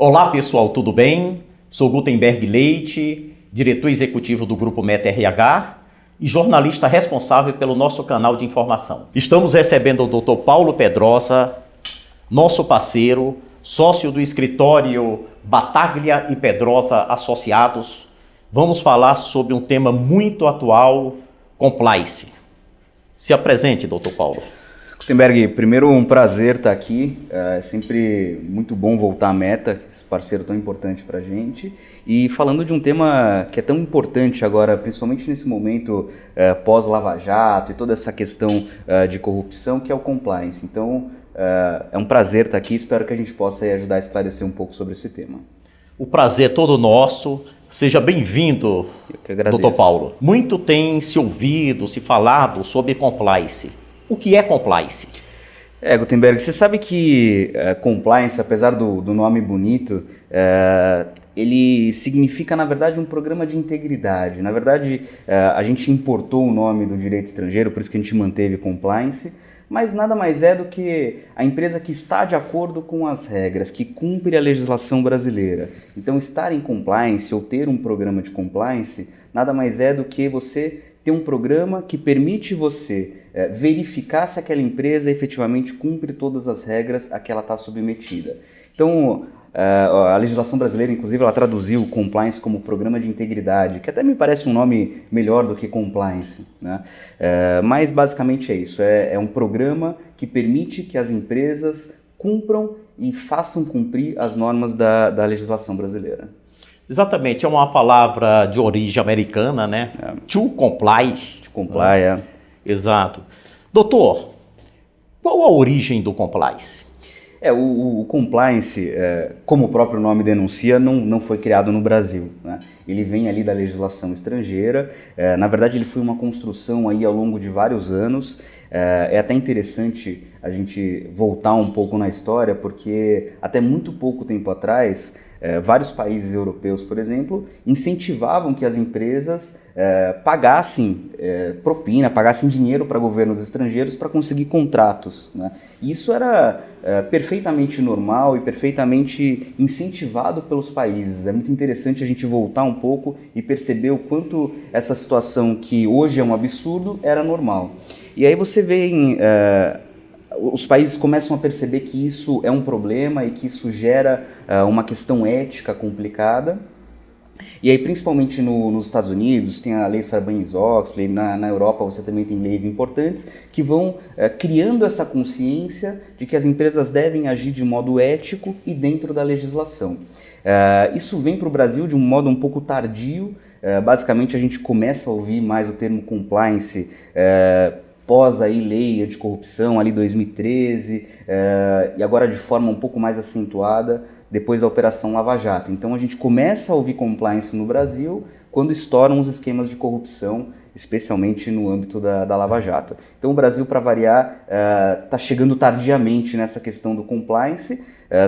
Olá pessoal, tudo bem? Sou Gutenberg Leite, diretor executivo do Grupo Meta RH e jornalista responsável pelo nosso canal de informação. Estamos recebendo o Dr. Paulo Pedrosa, nosso parceiro, sócio do escritório Battaglia e Pedrosa Associados. Vamos falar sobre um tema muito atual, compliance. Se apresente, Dr. Paulo. Gutenberg, primeiro um prazer estar aqui, é sempre muito bom voltar à Meta, esse parceiro tão importante para a gente, e falando de um tema que é tão importante agora, principalmente nesse momento pós-Lava Jato e toda essa questão de corrupção, que é o compliance. Então é um prazer estar aqui, espero que a gente possa ajudar a esclarecer um pouco sobre esse tema. O prazer é todo nosso. Seja bem-vindo, Dr. Paulo. Muito tem se ouvido, se falado sobre compliance. O que é compliance? Gutenberg, você sabe que compliance, apesar do nome bonito, ele significa, na verdade, um programa de integridade. Na verdade, a gente importou o nome do direito estrangeiro, por isso que a gente manteve compliance, mas nada mais é do que a empresa que está de acordo com as regras, que cumpre a legislação brasileira. Então, estar em compliance ou ter um programa de compliance, nada mais é do que você ter um programa que permite você verificar se aquela empresa efetivamente cumpre todas as regras a que ela está submetida. Então, a legislação brasileira, inclusive, ela traduziu compliance como programa de integridade, que até me parece um nome melhor do que compliance, né? Mas basicamente é isso, é um programa que permite que as empresas cumpram e façam cumprir as normas da legislação brasileira. Exatamente, é uma palavra de origem americana, né? To comply. To comply, Exato. Doutor, qual a origem do compliance? O compliance, como o próprio nome denuncia, não foi criado no Brasil, né? Ele vem ali da legislação estrangeira. Na verdade, ele foi uma construção aí ao longo de vários anos. É até interessante a gente voltar um pouco na história, porque até muito pouco tempo atrás, vários países europeus, por exemplo, incentivavam que as empresas pagassem propina, pagassem dinheiro para governos estrangeiros para conseguir contratos, né? E isso era perfeitamente normal e perfeitamente incentivado pelos países. É muito interessante a gente voltar um pouco e perceber o quanto essa situação, que hoje é um absurdo, era normal. E aí você vê os países começam a perceber que isso é um problema e que isso gera uma questão ética complicada. E aí, principalmente nos Estados Unidos, tem a lei Sarbanes-Oxley, na Europa você também tem leis importantes que vão criando essa consciência de que as empresas devem agir de modo ético e dentro da legislação. Isso vem para o Brasil de um modo um pouco tardio. Basicamente, a gente começa a ouvir mais o termo compliance pós aí lei anticorrupção, ali 2013, e agora de forma um pouco mais acentuada depois da Operação Lava Jato. Então a gente começa a ouvir compliance no Brasil quando estouram os esquemas de corrupção, especialmente no âmbito da Lava Jato. Então o Brasil, para variar, está chegando tardiamente nessa questão do compliance,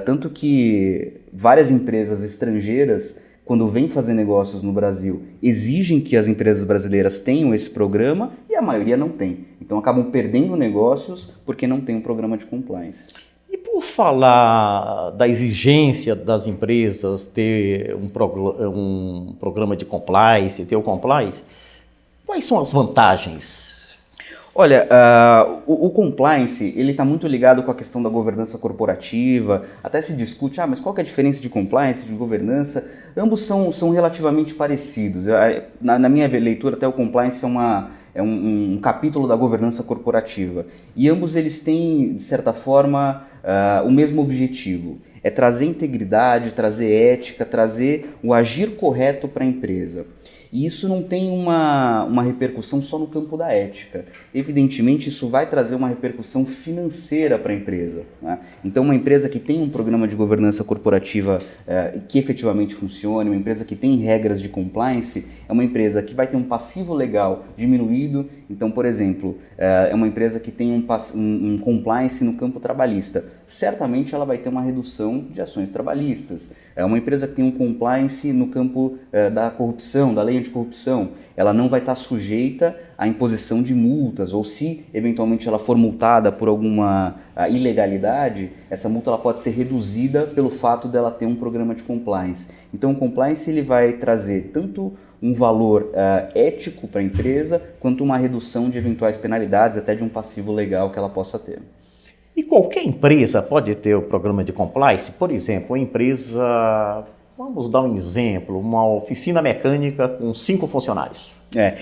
tanto que várias empresas estrangeiras, quando vêm fazer negócios no Brasil, exigem que as empresas brasileiras tenham esse programa e a maioria não tem. Então acabam perdendo negócios porque não tem um programa de compliance. E por falar da exigência das empresas ter um programa de compliance, ter o compliance, quais são as vantagens? Olha, o compliance, ele está muito ligado com a questão da governança corporativa, até se discute, mas qual que é a diferença de compliance e de governança? Ambos são relativamente parecidos. Na minha leitura, até o compliance é um capítulo da governança corporativa. E ambos eles têm, de certa forma, o mesmo objetivo. É trazer integridade, trazer ética, trazer o agir correto para a empresa. E isso não tem uma repercussão só no campo da ética. Evidentemente, isso vai trazer uma repercussão financeira para a empresa, né? Então, uma empresa que tem um programa de governança corporativa que efetivamente funcione, uma empresa que tem regras de compliance, é uma empresa que vai ter um passivo legal diminuído. Então, por exemplo, é uma empresa que tem um compliance no campo trabalhista. Certamente ela vai ter uma redução de ações trabalhistas. É uma empresa que tem um compliance no campo da corrupção, da lei lei anticorrupção, ela não vai estar sujeita à imposição de multas, ou se eventualmente ela for multada por alguma ilegalidade, essa multa ela pode ser reduzida pelo fato dela ter um programa de compliance. Então o compliance ele vai trazer tanto um valor ético para a empresa, quanto uma redução de eventuais penalidades, até de um passivo legal que ela possa ter. E qualquer empresa pode ter o programa de compliance? Por exemplo, uma empresa, vamos dar um exemplo, uma oficina mecânica com 5 funcionários. É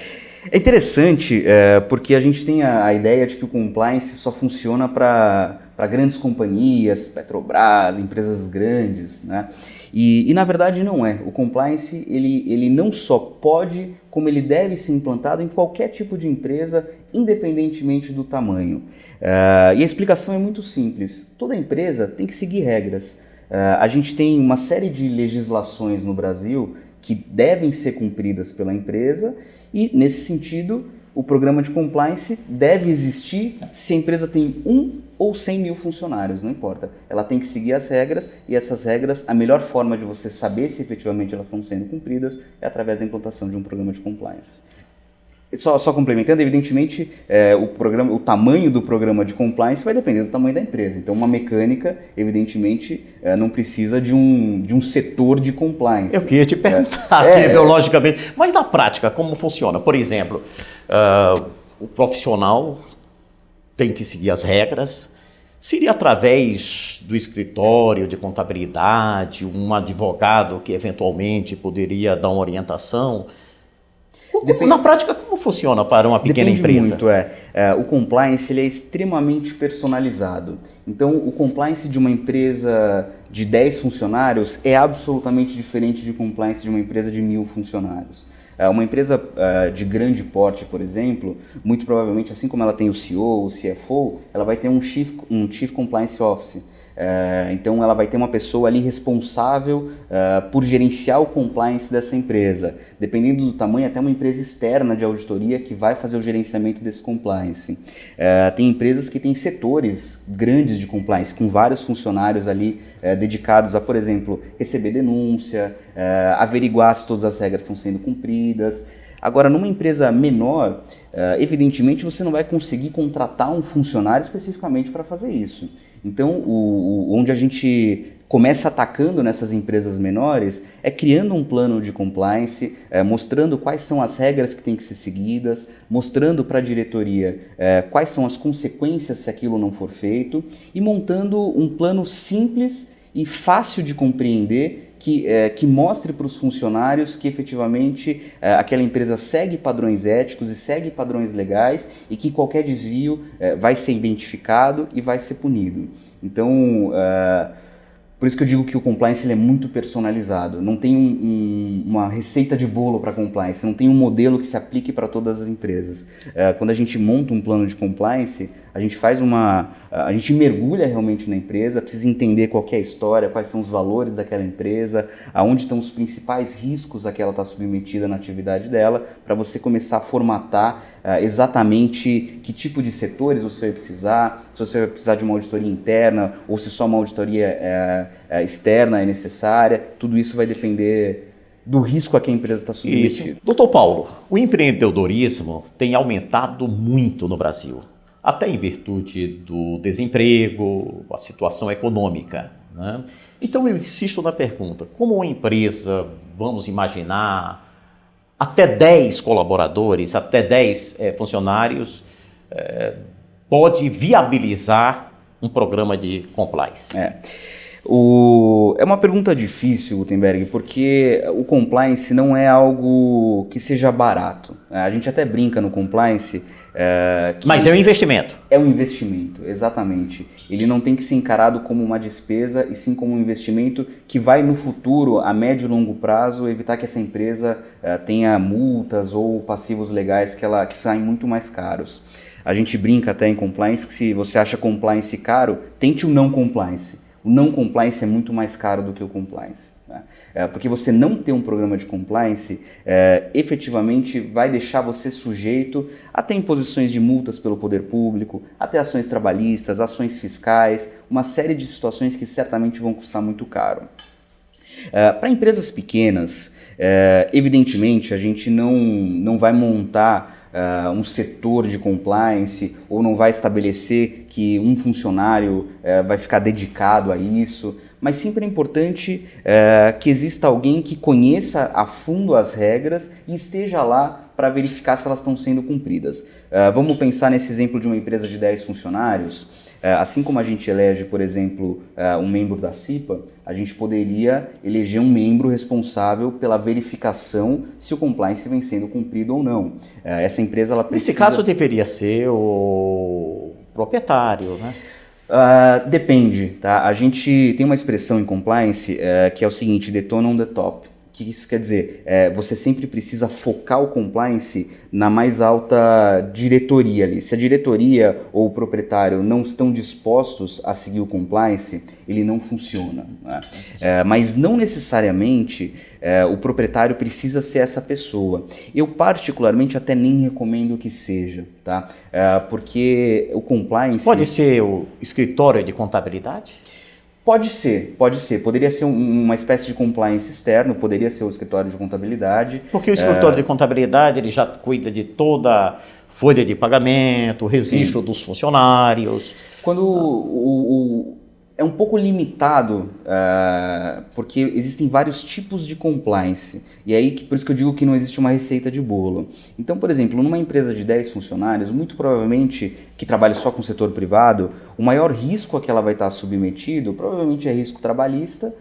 interessante porque a gente tem a ideia de que o compliance só funciona para grandes companhias, Petrobras, empresas grandes, né? E na verdade não é. O compliance ele não só pode, como ele deve ser implantado em qualquer tipo de empresa, independentemente do tamanho. E a explicação é muito simples. Toda empresa tem que seguir regras. A gente tem uma série de legislações no Brasil que devem ser cumpridas pela empresa e, nesse sentido, o programa de compliance deve existir se a empresa tem 1 ou 100 mil funcionários, não importa. Ela tem que seguir as regras e essas regras, a melhor forma de você saber se efetivamente elas estão sendo cumpridas é através da implantação de um programa de compliance. Só complementando, evidentemente, o tamanho do programa de compliance vai depender do tamanho da empresa. Então, uma mecânica, evidentemente, não precisa de um setor de compliance. Eu queria te perguntar aqui, ideologicamente, mas na prática, como funciona? Por exemplo, o profissional tem que seguir as regras. Seria através do escritório de contabilidade, um advogado que eventualmente poderia dar uma orientação? Na prática, como funciona para uma pequena empresa? Muito, o compliance ele é extremamente personalizado. Então, o compliance de uma empresa de 10 funcionários é absolutamente diferente de compliance de uma empresa de 1.000 funcionários. Uma empresa de grande porte, por exemplo, muito provavelmente, assim como ela tem o CEO, o CFO, ela vai ter um Chief Compliance Officer. Então ela vai ter uma pessoa ali responsável por gerenciar o compliance dessa empresa. Dependendo do tamanho, até uma empresa externa de auditoria que vai fazer o gerenciamento desse compliance. Tem empresas que têm setores grandes de compliance, com vários funcionários ali dedicados a, por exemplo, receber denúncia, averiguar se todas as regras estão sendo cumpridas. Agora, numa empresa menor, evidentemente você não vai conseguir contratar um funcionário especificamente para fazer isso. Então, onde a gente começa atacando nessas empresas menores é criando um plano de compliance, mostrando quais são as regras que têm que ser seguidas, mostrando para a diretoria quais são as consequências se aquilo não for feito e montando um plano simples e fácil de compreender que mostre para os funcionários que efetivamente aquela empresa segue padrões éticos e segue padrões legais e que qualquer desvio vai ser identificado e vai ser punido. Então, por isso que eu digo que o compliance ele é muito personalizado. Não tem uma receita de bolo para compliance, não tem um modelo que se aplique para todas as empresas. Quando a gente monta um plano de compliance, a gente mergulha realmente na empresa, precisa entender qual que é a história, quais são os valores daquela empresa, aonde estão os principais riscos a que ela está submetida na atividade dela, para você começar a formatar exatamente que tipo de setores você vai precisar, se você vai precisar de uma auditoria interna ou se só uma auditoria externa é necessária. Tudo isso vai depender do risco a que a empresa está submetida. Doutor Paulo, o empreendedorismo tem aumentado muito no Brasil, até em virtude do desemprego, a situação econômica, né? Então eu insisto na pergunta, como uma empresa, vamos imaginar, até 10 colaboradores, até 10 funcionários, pode viabilizar um programa de compliance? É uma pergunta difícil, Gutenberg, porque o compliance não é algo que seja barato. A gente até brinca no compliance. Mas é um investimento. É um investimento, exatamente. Ele não tem que ser encarado como uma despesa, e sim como um investimento que vai no futuro, a médio e longo prazo, evitar que essa empresa tenha multas ou passivos legais que saem muito mais caros. A gente brinca até em compliance que se você acha compliance caro, tente o não compliance. O não compliance é muito mais caro do que o compliance, né? Porque você não ter um programa de compliance efetivamente vai deixar você sujeito a ter imposições de multas pelo poder público, até ações trabalhistas, ações fiscais, uma série de situações que certamente vão custar muito caro. Para empresas pequenas, Evidentemente, a gente não vai montar um setor de compliance ou não vai estabelecer que um funcionário vai ficar dedicado a isso, mas sempre é importante que exista alguém que conheça a fundo as regras e esteja lá para verificar se elas estão sendo cumpridas. Vamos pensar nesse exemplo de uma empresa de 10 funcionários. Assim como a gente elege, por exemplo, um membro da CIPA, a gente poderia eleger um membro responsável pela verificação se o compliance vem sendo cumprido ou não. Essa empresa, ela precisa... Nesse caso, deveria ser o proprietário, né? Depende, tá? A gente tem uma expressão em compliance que é o seguinte, the tone on the top. O que isso quer dizer? Você sempre precisa focar o compliance na mais alta diretoria ali. Se a diretoria ou o proprietário não estão dispostos a seguir o compliance, ele não funciona, né? Mas não necessariamente o proprietário precisa ser essa pessoa. Eu particularmente até nem recomendo que seja, tá? Porque o compliance... Pode ser o escritório de contabilidade? Pode ser. Poderia ser uma espécie de compliance externo, poderia ser o escritório de contabilidade. Porque o escritório de contabilidade ele já cuida de toda a folha de pagamento, o registro dos funcionários. Quando é um pouco limitado, porque existem vários tipos de compliance. E aí, por isso que eu digo que não existe uma receita de bolo. Então, por exemplo, numa empresa de 10 funcionários, muito provavelmente, que trabalha só com o setor privado, o maior risco a que ela vai estar submetido, provavelmente é risco trabalhista,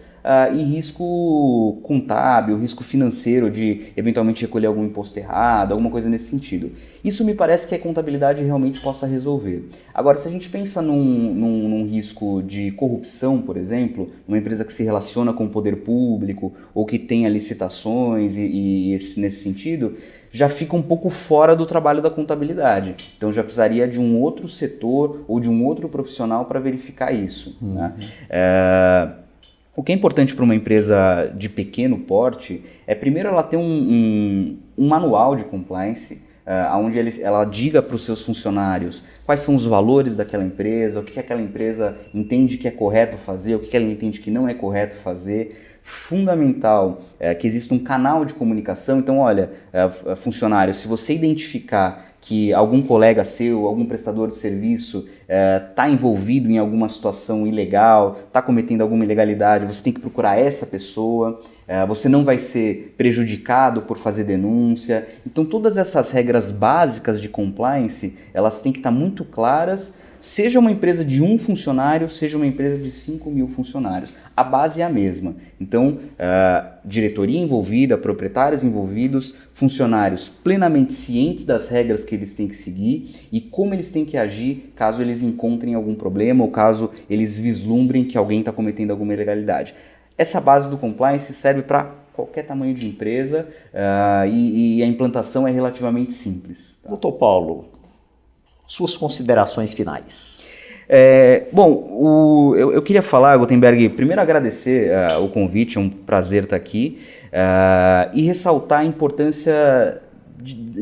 e risco contábil, risco financeiro de eventualmente recolher algum imposto errado, alguma coisa nesse sentido. Isso me parece que a contabilidade realmente possa resolver. Agora, se a gente pensa num risco de corrupção, por exemplo, numa empresa que se relaciona com o poder público ou que tenha licitações nesse sentido, já fica um pouco fora do trabalho da contabilidade. Então já precisaria de um outro setor ou de um outro profissional para verificar isso, né? O que é importante para uma empresa de pequeno porte é, primeiro, ela ter um manual de compliance, onde ela diga para os seus funcionários quais são os valores daquela empresa, o que aquela empresa entende que é correto fazer, o que ela entende que não é correto fazer. Fundamental que exista um canal de comunicação. Então, olha, funcionário, se você identificar que algum colega seu, algum prestador de serviço está envolvido em alguma situação ilegal, está cometendo alguma ilegalidade, você tem que procurar essa pessoa, você não vai ser prejudicado por fazer denúncia. Então todas essas regras básicas de compliance, elas têm que estar muito claras, seja uma empresa de 1 funcionário, seja uma empresa de 5.000 funcionários. A base é a mesma. Então, diretoria envolvida, proprietários envolvidos, funcionários plenamente cientes das regras que eles têm que seguir e como eles têm que agir caso eles encontrem algum problema ou caso eles vislumbrem que alguém está cometendo alguma ilegalidade. Essa base do compliance serve para qualquer tamanho de empresa e a implantação é relativamente simples. Tá? Doutor Paulo, suas considerações finais. Bom, eu queria falar, Gutenberg, primeiro agradecer o convite, é um prazer estar aqui, e ressaltar a importância,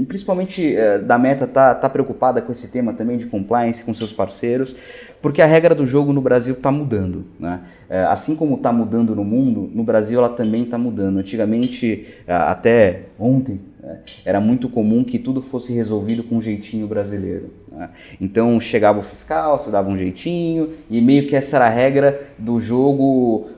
principalmente da Meta tá preocupada com esse tema também de compliance com seus parceiros, porque a regra do jogo no Brasil está mudando, né? Assim como está mudando no mundo, no Brasil ela também está mudando. Antigamente, até ontem, era muito comum que tudo fosse resolvido com um jeitinho brasileiro, né? Então chegava o fiscal, você dava um jeitinho e meio que essa era a regra do jogo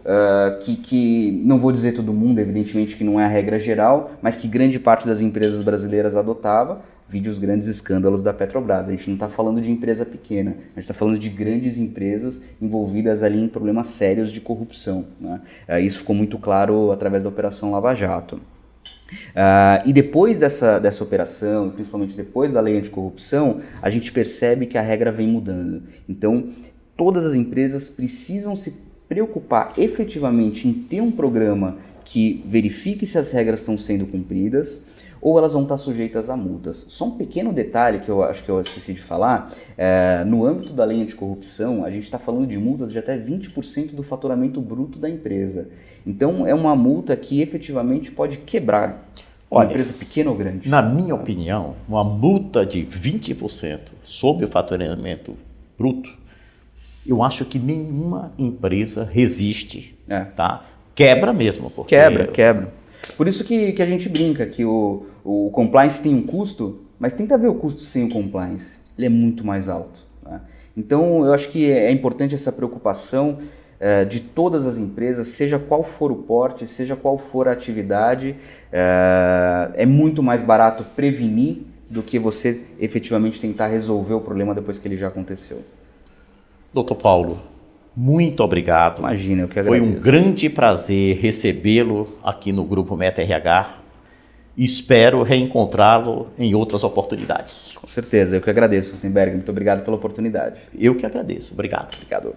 que não vou dizer todo mundo, evidentemente que não é a regra geral, mas que grande parte das empresas brasileiras adotava. Vide os grandes escândalos da Petrobras. A gente não está falando de empresa pequena, a gente está falando de grandes empresas envolvidas ali em problemas sérios de corrupção, né? Isso ficou muito claro através da Operação Lava Jato. E depois dessa operação, principalmente depois da lei anticorrupção, a gente percebe que a regra vem mudando. Então, todas as empresas precisam se preocupar efetivamente em ter um programa que verifique se as regras estão sendo cumpridas, ou elas vão estar sujeitas a multas. Só um pequeno detalhe que eu acho que eu esqueci de falar, no âmbito da lei anticorrupção, a gente está falando de multas de até 20% do faturamento bruto da empresa. Então é uma multa que efetivamente pode quebrar uma empresa pequena ou grande. Na minha opinião, uma multa de 20% sobre o faturamento bruto, eu acho que nenhuma empresa resiste, tá? Quebra mesmo. Porque Quebra. Por isso que a gente brinca que o compliance tem um custo, mas tenta ver o custo sem o compliance. Ele é muito mais alto, né? Então, eu acho que é importante essa preocupação de todas as empresas, seja qual for o porte, seja qual for a atividade. É muito mais barato prevenir do que você efetivamente tentar resolver o problema depois que ele já aconteceu. Doutor Paulo, muito obrigado. Imagina, eu que Foi agradeço. um grande prazer recebê-lo aqui no Grupo Meta RH. Espero reencontrá-lo em outras oportunidades. Com certeza, eu que agradeço, Gutenberg. Muito obrigado pela oportunidade. Eu que agradeço. Obrigado. Obrigado.